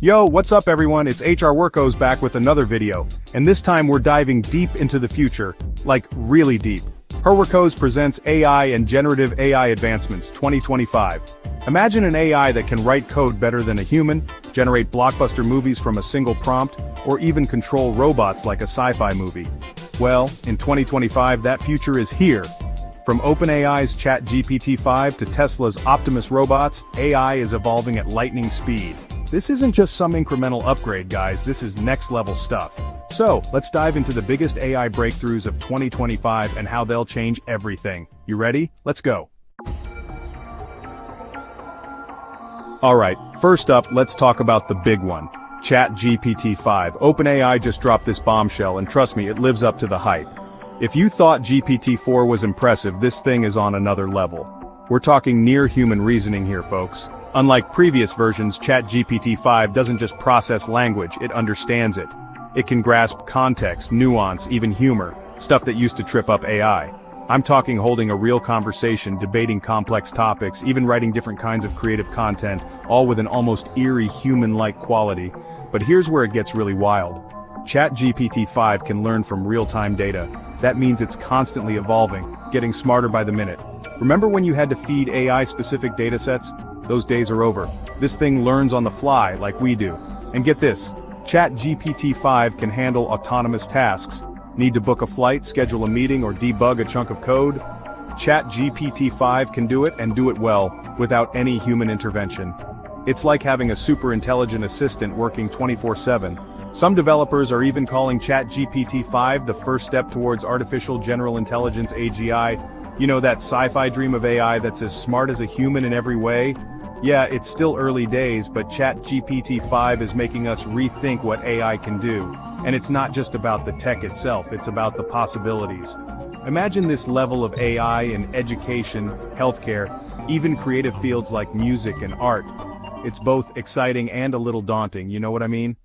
Yo, what's up everyone, it's Hrworkoze back with another video, and this time we're diving deep into the future, like really deep. Hrworkoze presents AI and Generative AI Advancements 2025. Imagine an AI that can write code better than a human, generate blockbuster movies from a single prompt, or even control robots like a sci-fi movie. Well, in 2025 that future is here. From OpenAI's ChatGPT-5 to Tesla's Optimus robots, AI is evolving at lightning speed. This isn't just some incremental upgrade, guys, this is next-level stuff. So, let's dive into the biggest AI breakthroughs of 2025 and how they'll change everything. You ready? Let's go. Alright, first up, let's talk about the big one. ChatGPT-5. OpenAI just dropped this bombshell, and trust me, it lives up to the hype. If you thought GPT-4 was impressive, this thing is on another level. We're talking near-human reasoning here, folks. Unlike previous versions, ChatGPT-5 doesn't just process language, it understands it. It can grasp context, nuance, even humor, stuff that used to trip up AI. I'm talking holding a real conversation, debating complex topics, even writing different kinds of creative content, all with an almost eerie human-like quality. But here's where it gets really wild. ChatGPT-5 can learn from real-time data. That means it's constantly evolving, getting smarter by the minute. Remember when you had to feed AI-specific datasets? Those days are over. This thing learns on the fly, like we do. And get this, ChatGPT-5 can handle autonomous tasks. Need to book a flight, schedule a meeting, or debug a chunk of code? ChatGPT-5 can do it, and do it well, without any human intervention. It's like having a super intelligent assistant working 24/7. Some developers are even calling ChatGPT-5 the first step towards artificial general intelligence AGI. You know, that sci-fi dream of AI that's as smart as a human in every way? Yeah, it's still early days, but ChatGPT-5 is making us rethink what AI can do. And it's not just about the tech itself, it's about the possibilities. Imagine this level of AI in education, healthcare, even creative fields like music and art. It's both exciting and a little daunting, you know what I mean?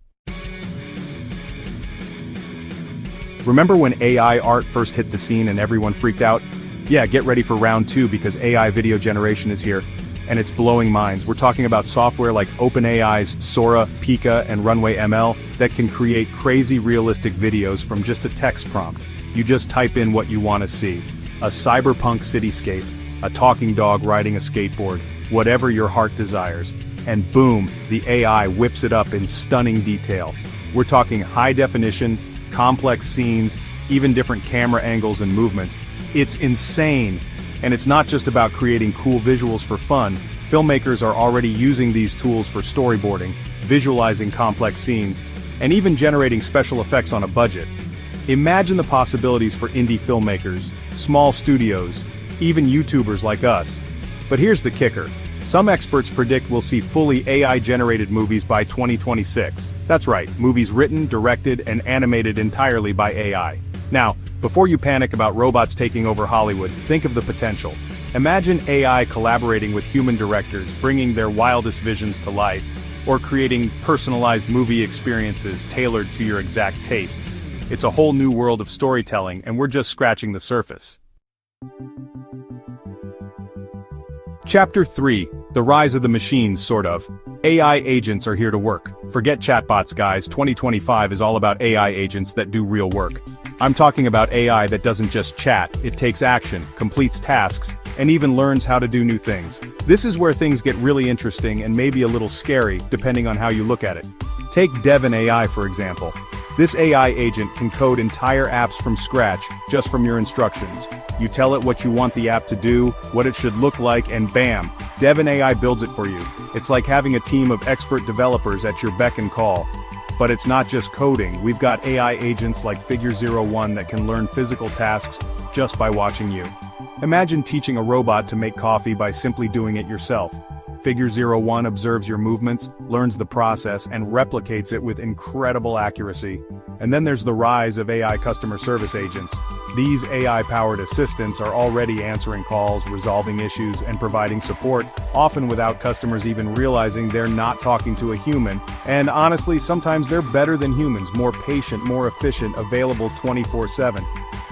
Remember when AI art first hit the scene and everyone freaked out? Yeah, get ready for round 2 because AI video generation is here, and it's blowing minds. We're talking about software like OpenAI's Sora, Pika, and Runway ML that can create crazy realistic videos from just a text prompt. You just type in what you want to see. A cyberpunk cityscape, a talking dog riding a skateboard, whatever your heart desires. And boom, the AI whips it up in stunning detail. We're talking high definition, complex scenes, even different camera angles and movements. It's insane. And it's not just about creating cool visuals for fun. Filmmakers are already using these tools for storyboarding, visualizing complex scenes, and even generating special effects on a budget. Imagine the possibilities for indie filmmakers, small studios, even YouTubers like us. But here's the kicker. Some experts predict we'll see fully AI-generated movies by 2026. That's right, movies written, directed, and animated entirely by AI. Now, before you panic about robots taking over Hollywood, think of the potential. Imagine AI collaborating with human directors, bringing their wildest visions to life, or creating personalized movie experiences tailored to your exact tastes. It's a whole new world of storytelling, and we're just scratching the surface. Chapter 3. The Rise of the Machines, sort of. AI agents are here to work. Forget chatbots, guys. 2025 is all about AI agents that do real work. I'm talking about AI that doesn't just chat, it takes action, completes tasks, and even learns how to do new things. This is where things get really interesting and maybe a little scary, depending on how you look at it. Take Devin AI for example. This AI agent can code entire apps from scratch, just from your instructions. You tell it what you want the app to do, what it should look like, and bam, Devin AI builds it for you. It's like having a team of expert developers at your beck and call. But it's not just coding, we've got AI agents like Figure01 that can learn physical tasks just by watching you. Imagine teaching a robot to make coffee by simply doing it yourself. Figure01 observes your movements, learns the process, and replicates it with incredible accuracy. And then there's the rise of AI customer service agents. These AI-powered assistants are already answering calls, resolving issues, and providing support, often without customers even realizing they're not talking to a human. And honestly, sometimes they're better than humans, more patient, more efficient, available 24/7.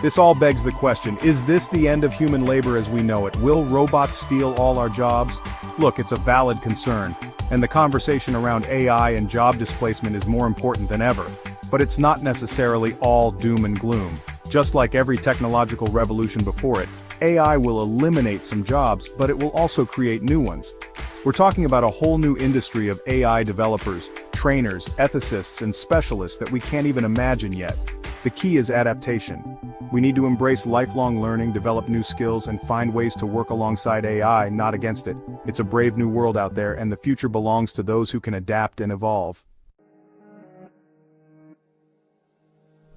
This all begs the question, is this the end of human labor as we know it? Will robots steal all our jobs? Look, it's a valid concern. and the conversation around AI and job displacement is more important than ever. But it's not necessarily all doom and gloom. Just like every technological revolution before it, AI will eliminate some jobs, but it will also create new ones. We're talking about a whole new industry of AI developers, trainers, ethicists, and specialists that we can't even imagine yet. The key is adaptation. We need to embrace lifelong learning, develop new skills, and find ways to work alongside AI, not against it. It's a brave new world out there, and the future belongs to those who can adapt and evolve.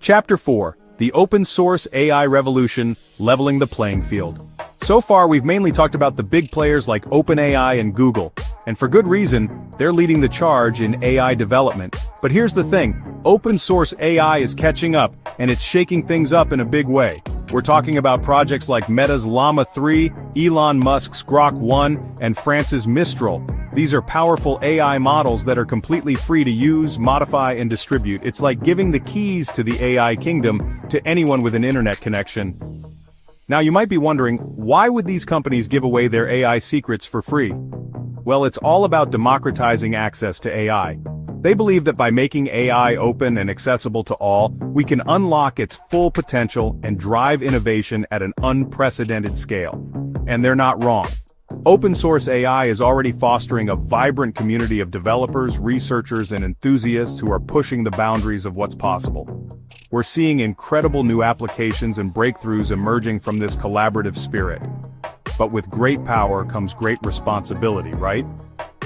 Chapter 4. The Open Source AI Revolution, Leveling the Playing Field. So far we've mainly talked about the big players like OpenAI and Google, and for good reason, they're leading the charge in AI development. But here's the thing, open source AI is catching up, and it's shaking things up in a big way. We're talking about projects like Meta's Llama 3, Elon Musk's Grok 1, and France's Mistral. These are powerful AI models that are completely free to use, modify, and distribute. It's like giving the keys to the AI kingdom to anyone with an internet connection. Now you might be wondering, why would these companies give away their AI secrets for free? Well, it's all about democratizing access to AI. They believe that by making AI open and accessible to all, we can unlock its full potential and drive innovation at an unprecedented scale. And they're not wrong. Open source AI is already fostering a vibrant community of developers, researchers, and enthusiasts who are pushing the boundaries of what's possible. We're seeing incredible new applications and breakthroughs emerging from this collaborative spirit. But with great power comes great responsibility, right?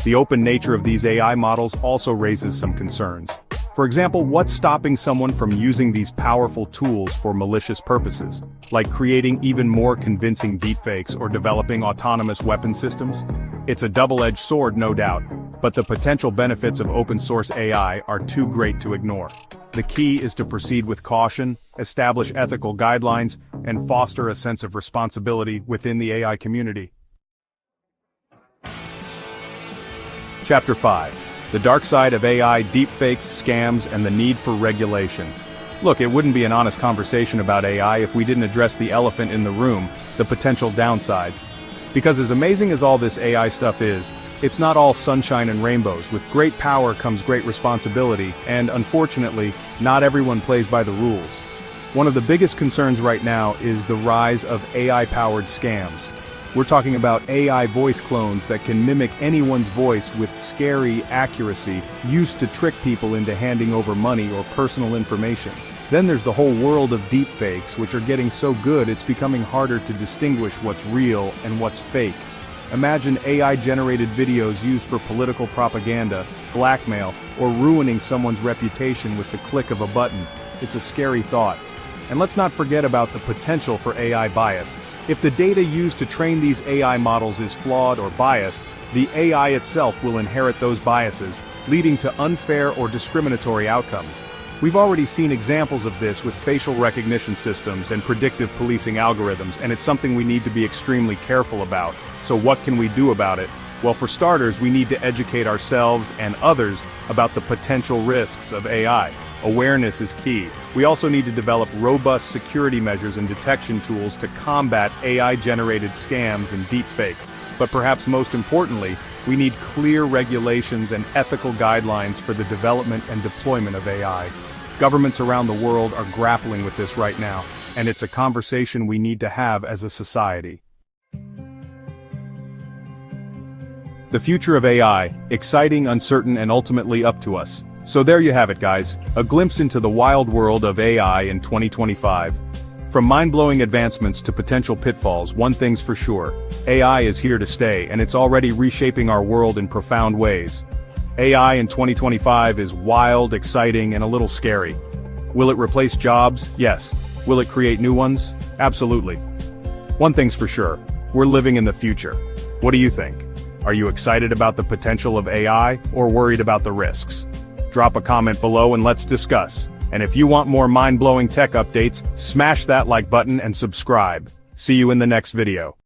The open nature of these AI models also raises some concerns. For example, what's stopping someone from using these powerful tools for malicious purposes, like creating even more convincing deepfakes or developing autonomous weapon systems? It's a double-edged sword, no doubt, but the potential benefits of open-source AI are too great to ignore. The key is to proceed with caution, establish ethical guidelines, and foster a sense of responsibility within the AI community. Chapter 5. The Dark Side of AI, Deepfakes, Scams, and the Need for Regulation. Look, it wouldn't be an honest conversation about AI if we didn't address the elephant in the room, the potential downsides. Because as amazing as all this AI stuff is, it's not all sunshine and rainbows. With great power comes great responsibility, and unfortunately, not everyone plays by the rules. One of the biggest concerns right now is the rise of AI-powered scams. We're talking about AI voice clones that can mimic anyone's voice with scary accuracy, used to trick people into handing over money or personal information. Then there's the whole world of deepfakes, which are getting so good it's becoming harder to distinguish what's real and what's fake. Imagine AI-generated videos used for political propaganda, blackmail, or ruining someone's reputation with the click of a button. It's a scary thought. And let's not forget about the potential for AI bias. If the data used to train these AI models is flawed or biased, the AI itself will inherit those biases, leading to unfair or discriminatory outcomes. We've already seen examples of this with facial recognition systems and predictive policing algorithms, and it's something we need to be extremely careful about. So what can we do about it? Well, for starters, we need to educate ourselves and others about the potential risks of AI. Awareness is key. We also need to develop robust security measures and detection tools to combat AI-generated scams and deepfakes. But perhaps most importantly, we need clear regulations and ethical guidelines for the development and deployment of AI. Governments around the world are grappling with this right now, and it's a conversation we need to have as a society. The future of AI, exciting, uncertain, and ultimately up to us. So there you have it, guys, a glimpse into the wild world of AI in 2025. From mind-blowing advancements to potential pitfalls, one thing's for sure, AI is here to stay, and it's already reshaping our world in profound ways. AI in 2025 is wild, exciting, and a little scary. Will it replace jobs? Yes. Will it create new ones? Absolutely. One thing's for sure, we're living in the future. What do you think? Are you excited about the potential of AI, or worried about the risks? Drop a comment below and let's discuss. And if you want more mind-blowing tech updates, smash that like button and subscribe. See you in the next video.